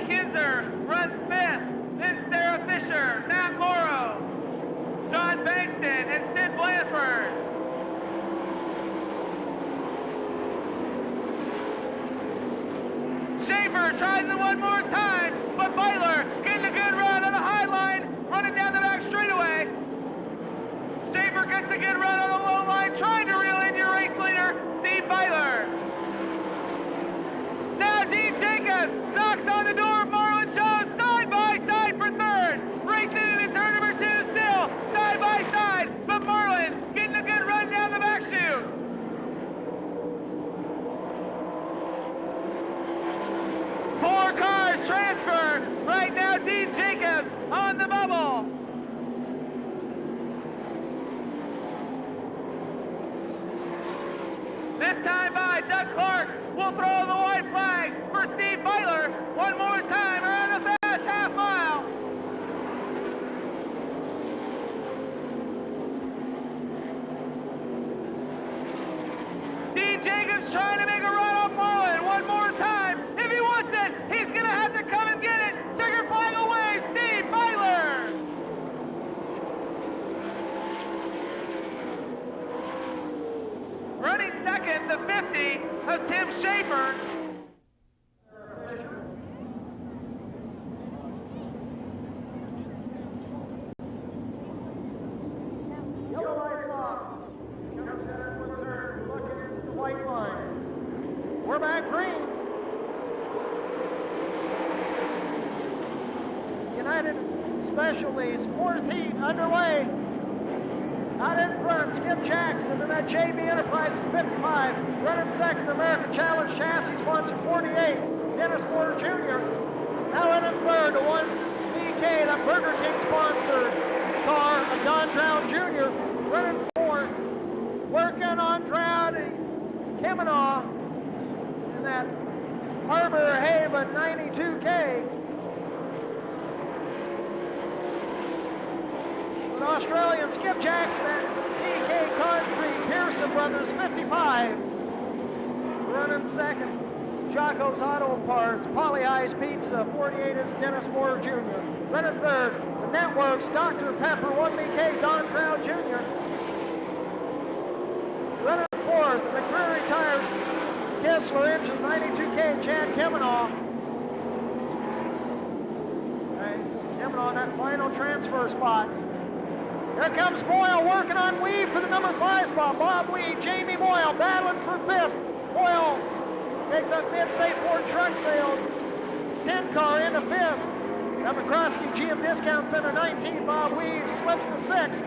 Kinzer runs fifth, then Sarah Fisher, Matt Morrow, John Bankston, and Sid Blanford. Schaefer tries it one more time, but Butler getting a good run on the high line, running down the back straightaway. Schaefer gets a good run on the low line, trying to reel in your race leader, Steve Butler. Now Dean Jacobs knocks on the door of Marlon Jones, side by side for third. Racing into turn number 2 still, side by side, but Marlon getting a good run down the back chute. Four cars transfer. Right now, Dean Jacobs on the bubble. This time by Doug Clark will throw the white flag for Steve Butler one more time around the fast half mile. Dean Jacobs trying to make a run on Marlon one more time. If he wants it, he's going to have to come and get it. Checker flag away, Steve Butler. Running second, the 50 of Tim Schaefer. Yellow lights off. Comes to that airport turn, looking into the white line. We're back green. United Specialties, fourth heat underway. Out in front, Skip Jackson and that JB Enterprises 55. Running second, American Challenge Chassis sponsor 48. Dennis Moore Jr. Now in third, 1BK, that Burger King sponsored car of Don Drown Jr. Running fourth, working on Drown Kemmenaugh in that Harbor Haven 92K. An Australian Skip Jackson at TK Concrete, Pearson Brothers 55. Running second, Jocko's Auto Parts, Poly Ice Pizza 48 is Dennis Moore Jr. Running third, the Networks, Dr. Pepper 1BK, Don Trout Jr. Running fourth, McCreary Tires, Kessler Engine 92K, Chad Kemmenaugh. Kemmenaugh in that final transfer spot. Here comes Boyle working on Weave for the number 5 spot. Bob Weave, Jamie Boyle battling for 5th. Boyle takes up Mid-State Ford Truck Sales. 10 car into 5th. That McCroskey GM Discount Center 19. Bob Weave slips to 6th.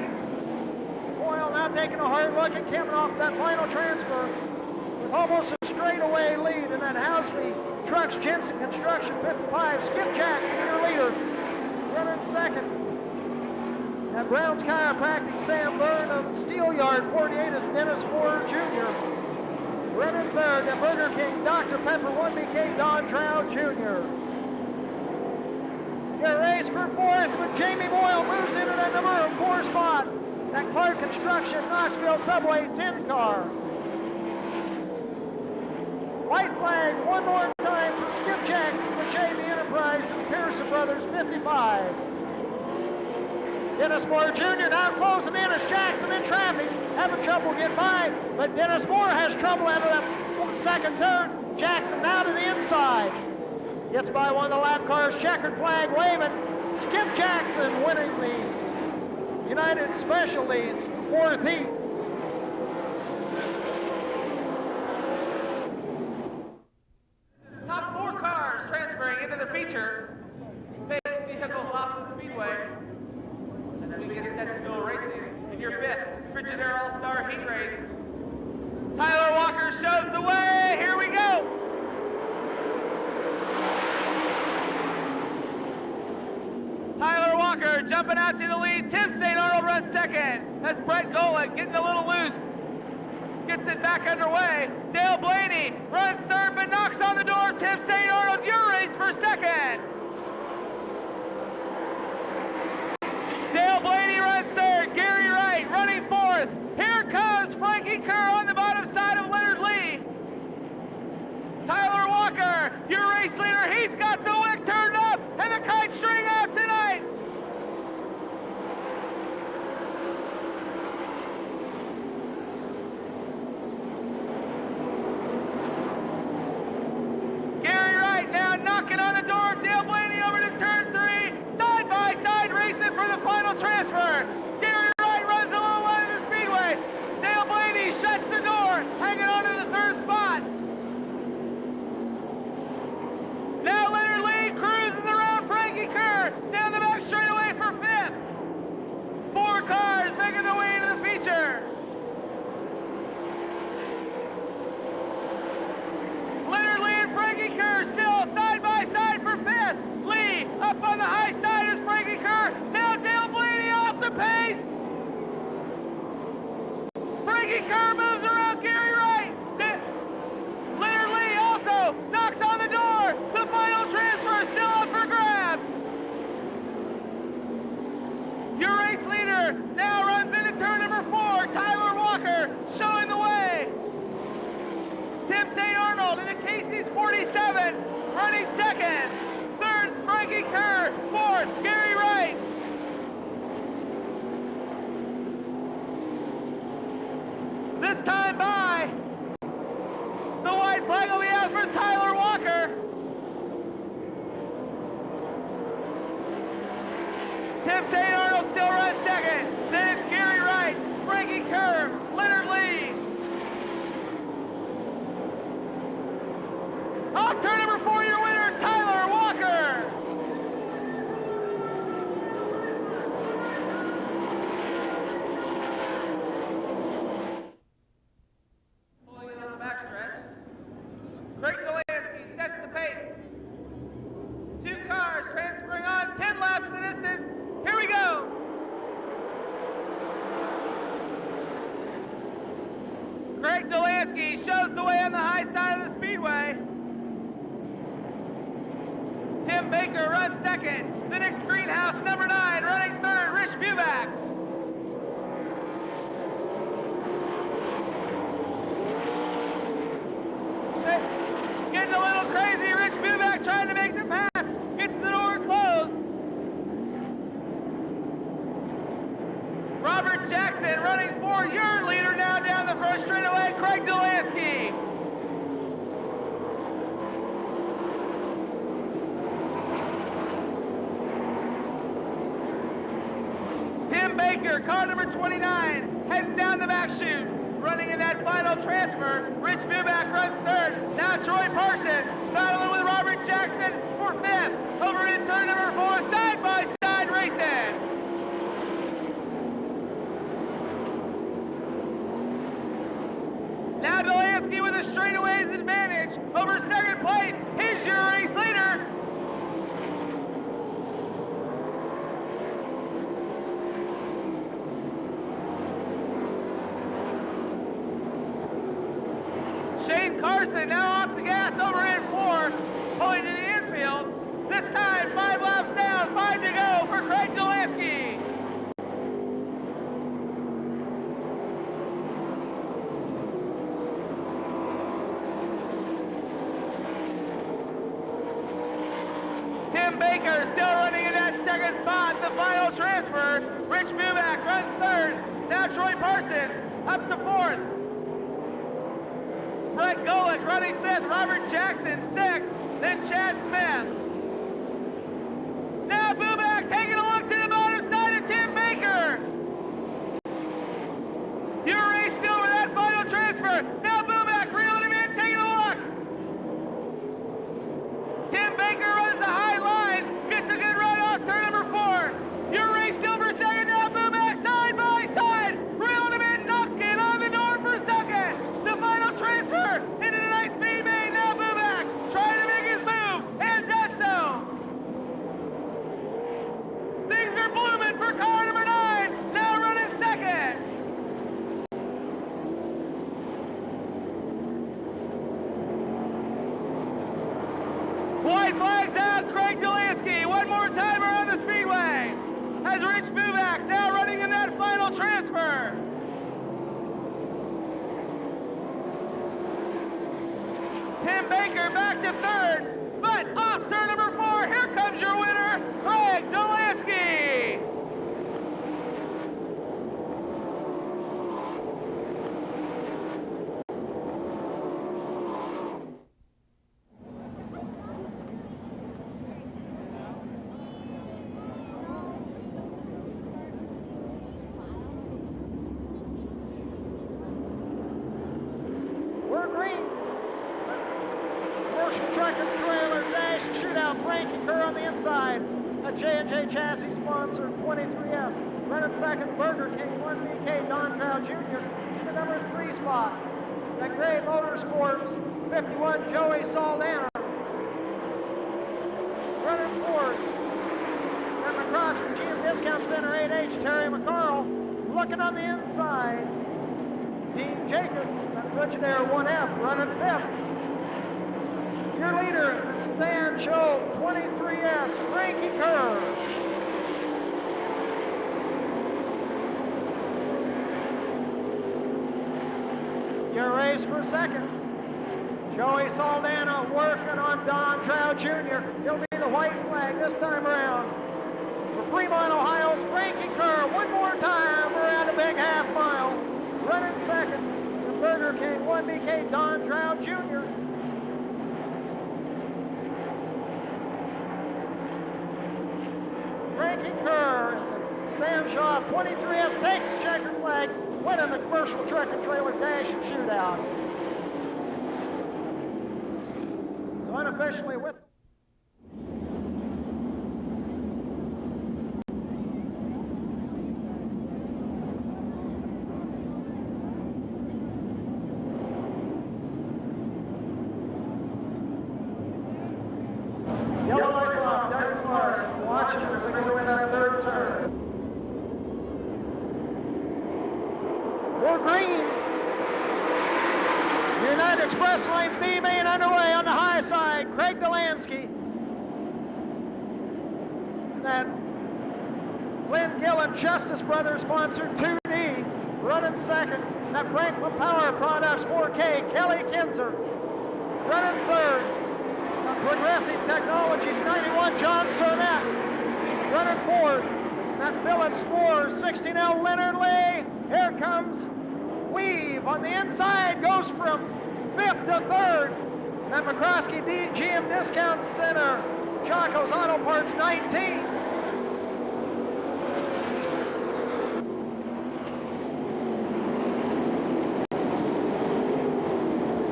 Boyle now taking a hard look at Kemmenaugh for that final transfer with almost a straightaway lead in that Houseby Trucks Jensen Construction 55. Skip Jackson, your leader, running second. At Brown's Chiropractic, Sam Byrne of Steelyard 48 is Dennis Moore Jr. Running third at Burger King, Dr. Pepper 1BK, Don Trout Jr. Your race for fourth, but Jamie Boyle moves into that number 4 spot. That Clark Construction Knoxville Subway 10 car. White flag one more time for Skip Jackson with JB Enterprises, Pearson Brothers 55. Dennis Moore Jr. now closing in as Jackson in traffic, having trouble getting by, but Dennis Moore has trouble out of that second turn. Jackson now to the inside. Gets by one of the lap cars, checkered flag waving. Skip Jackson winning the United Specialties 4th heat. Top 4 cars transferring into the feature. Base vehicles off the speedway. As we get set to go racing in your 5th Frigidaire All-Star Heat Race. Tyler Walker shows the way. Here we go. Tyler Walker jumping out to the lead. Tim St. Arnold runs second. That's Brett Golick getting a little loose. Gets it back underway. Dale Blaney runs third but knocks on the door. Tim St. Arnold, your race for second. Dale Blaney runs third. Gary Wright running fourth. Here comes Frankie Kerr on the bottom side of Leonard Lee. Tyler Walker, your race leader. He's got the wick turned final transfer. Gary Wright runs a little wide of the speedway. Dale Blaney shuts the door, hanging on to the third spot. Now Leonard Lee cruising around Frankie Kerr down the back straightaway for fifth. 4 cars making their way into the feature. Leonard Lee and Frankie Kerr still side by side for fifth. Lee up on the high side is Frankie Kerr. Now Dale Blaney off the pace. Frankie Kerr moves around Gary Wright. Leonard Lee also knocks on the door. The final transfer is still up for grabs. Your race leader now runs into turn number 4. Tyler Walker showing the way. Tim St. Arnold in the Casey's 47 running second. Third, Frankie Kerr. Fourth, Gary Wright. This time by, the white flag will be out for Tyler Walker. Tim St. Arnold still runs second. Then it's Gary Wright, Frankie Kerr, Leonard Lee. Off turn number 4, your winner, Tyler Walker. Pulling in on the backstretch. Craig Delansky sets the pace. 2 cars transferring on, 10 laps in the distance. Here we go. Craig Delansky shows the way on the high side of the speedway. Tim Baker runs second. The next greenhouse, number 9, running third, Rich Buback. Getting a little crazy, Rich Buback trying to make the pass. Gets the door closed. Robert Jackson running for your leader now down the first straightaway, Craig Delansky. Tim Baker, car number 29, heading down the back chute. Running in that final transfer, Rich Buback runs third. Now Troy Parsons battling with Robert Jackson for fifth. Over in turn number 4, side by side racing. Now Delansky with a straightaways advantage over second place. He's your race leader. Shane Carson now off the gas over in 4, pulling to the infield. This time, 5 laps down, 5 to go for Craig Delansky. Tim Baker still running in that second spot. The final transfer, Rich Buback runs third. Now Troy Parsons up to 4th. Brett Golick running 5th, Robert Jackson 6th, then Chad Smith. Now Buback taking a look to the bottom side of Tim Baker. Your race still with that final transfer. Now Buback reeling him in, taking a look. Tim Baker runs the high line, gets a good run off turn number 4. Your race still for second. Now Buback side by side, reeling him in, knocking on the door for second. The final transfer into the nice speed main. Now Buback trying to make his move and does so. Things are blooming for car number 9, now running second. White flags out, Craig Delansky. One more time around the speedway. Has Rich Buback now running in that final transfer. Tim Baker back to 3rd, but off turn number 4, here comes your winner, Craig Delansky. truck and trailer dash shootout. Frankie Kerr on the inside. A J&J chassis sponsor, 23S. Running second, Burger King, 1BK, Don Trout Jr. in the number 3 spot. That Gray Motorsports, 51, Joey Saldana. Running fourth. That McCroskey GM Discount Center, 8H, Terry McCarl. Looking on the inside, Dean Jacobs, that Frigidaire 1F, running fifth. Your leader, that's Stan Chove, 23S, Frankie Kerr. Your race for second. Joey Saldana working on Don Trout Jr. He'll be the white flag this time around. For Fremont, Ohio's Frankie Kerr, one more time around a big half mile. Running second, the Burger King 1BK Don Trout Jr. Frankie Kerr, Stan Shaw, 23S takes the checkered flag, winning the commercial truck and trailer dash and shootout. So unofficially with yellow lights off, Doug Clark, watching as they go in that third turn. We're green. United Express Lane B main underway on the high side. Craig Delansky. And that Glenn Gillen Justice Brothers sponsored 2D running second. That Franklin Power Products 4K Kelly Kinzer running third. Progressive Technologies 91 John Cernette running fourth. That Phillips 4 16L Leonard Lee. Here comes Weave on the inside, goes from fifth to third. That McCroskey GM Discount Center, Chaco's Auto Parts 19.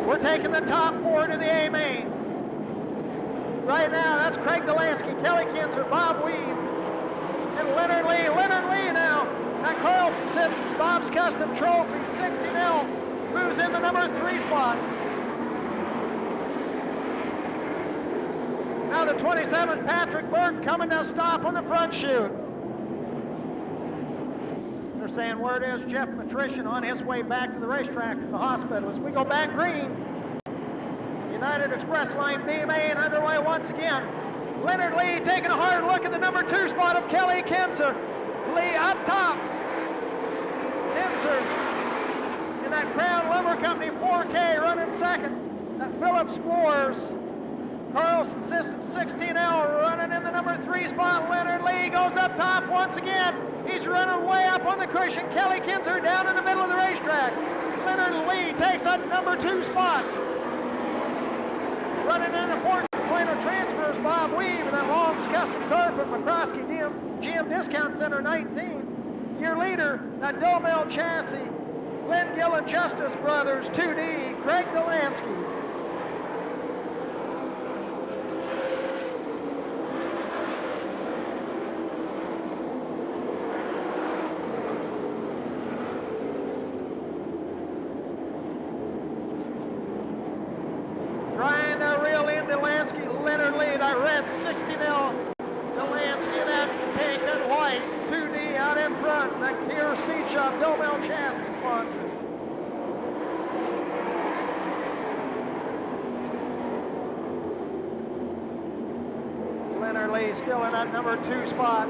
We're taking the top four to the A main. Right now, that's Craig Delansky, Kelly Kinzer, Bob Weave, and Leonard Lee. Leonard Lee now. That Carlson Simpson's Bob's Custom Trophy, 16L, moves in the number 3 spot. Now the 27, Patrick Burke, coming to a stop on the front chute. They're saying where it is, Jeff Matrician on his way back to the racetrack at the hospital. As we go back green, United Express Line B main underway once again. Leonard Lee taking a hard look at the number 2 spot of Kelly Kinzer. Lee up top. Kinzer in that Crown Lumber Company 4K running second. That Phillips Floors Carlson Systems 16L running in the number 3 spot. Leonard Lee goes up top once again. He's running way up on the cushion. Kelly Kinzer down in the middle of the racetrack. Leonard Lee takes that number 2 spot. Running in the fourth final transfers, Bob Weave and that Long's Custom Carpet, McCroskey GM Discount Center 19. Your leader, that Domel Chassis, Glenn Gillen Justice Brothers 2D, Craig Delansky. Trying to reel in Delansky, Leonard Lee, that red 16L, Delansky, that pink and white, 2D out in front, that Kier Speed Shop, Domel Chassis sponsor. Leonard Lee still in that number 2 spot,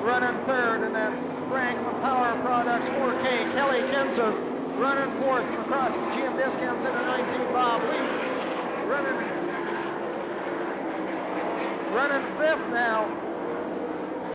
running third in that Franklin Power Products 4K, Kelly Kinzer, running fourth across the GM Discount Center 19, Bob Lee. Running fifth now,